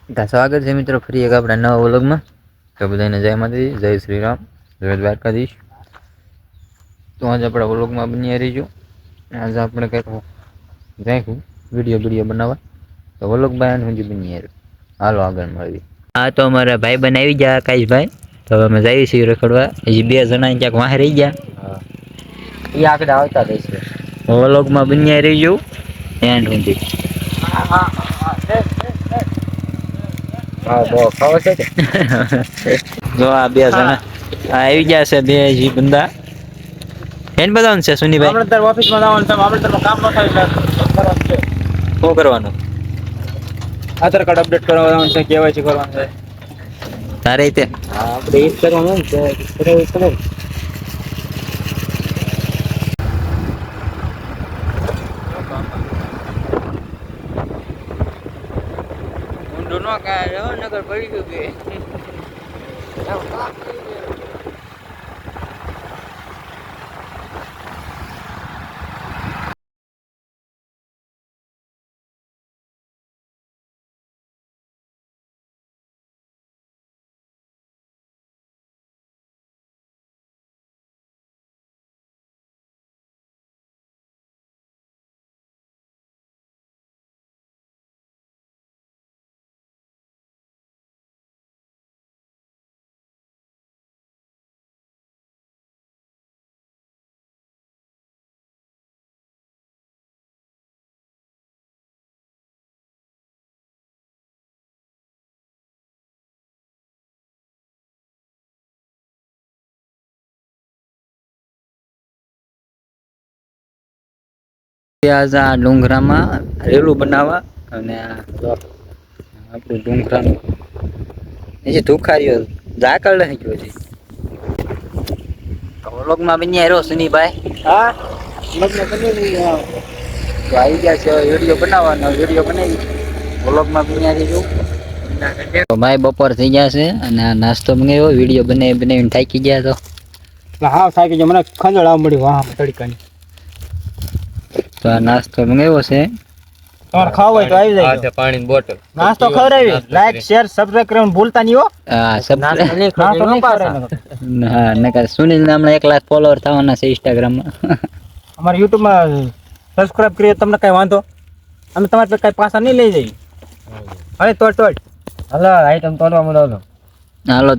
સ્વાગત છે મિત્રો ફરી એક આપણા નવા વ્લોગમાં. તો બધાને જય માતાજી, જય શ્રી રામ, જય દ્વારકાધીશ. તો આજે આપણા વ્લોગમાં બની રહીશું. આજે આપણે કંઈક જાય વિડીયો બનાવવા. તો વ્લોગમાં સુધી બની રહ્યું. હાલો આગળ મળીએ. હા તો અમારા ભાઈ બનાવી ગયા આકાશભાઈ. તો અમે જઈએ છીએ રખડવા. હજી 2 જણા ક્યાંક વાહે રહી ગયા. એ આગળ આવતા રહેશે. વ્લોગમાં બની રહીશું એન્ડ સુધી. હા બહુ ખાવ છે કે જો આ 2 જણા આવી ગયા છે. 2 જી બંદા એન બતાવવાનું છે. સુનીભાઈ આપણે ઓફિસમાં જવાનું છે. આપણે કામ ન થાય એટલે શું કરવાનું? આધાર કાર્ડ અપડેટ કરવાનું છે, કેવાયસી કરવાનું છે. તારે તે આપણે એ કરવાનું છે. ઊંડું ન કાઢો નગર પડી ગયું કે આજે આ ડુંગરામાં રેલું બનાવવા અને આપણું ડુંગરાનું એ ધુખારીઓ ઝાકળ નહીં ગયો છે. વ્લોગમાં બની આવ્યો સુનીભાઈ. હા વ્લોગમાં બની રહ્યો. તો આવી ગયા છે વિડીયો બનાવવાનો. વિડીયો બનાવી વ્લોગમાં બની આવ્યો. તો ભાઈ બપોર થઈ ગયા છે અને આ નાસ્તો મંગાવ્યો. વિડીયો બનાવીને થાકી ગયા તો હા થાકી ગયો. મને ખંજળ આવવા મળી વાહ તડકાની. તો આ નાસ્તો મંગાવ્યો છે. તમારે ખાવ હોય તો આવી જાય. આ પાણીની બોટલ નાસ્તો ખવડાવી. લાઈક શેર સબસ્ક્રાઇબ કરવાનું ભૂલતા નહીં હો. હા નાસ્તો નહીં ખવડાવી. હા નકર સુનિલ નામના 1 લાખ ફોલોવર થવાના છે ઇન્સ્ટાગ્રામમાં. અમારા યુટ્યુબમાં સબસ્ક્રાઇબ કરીએ તમને કઈ વાંધો? અમે તમારે પર કઈ પાછા નહીં લઈ જઈએ. અરે તોડ હાલો આઈટમ તોડવા મળો. હાલો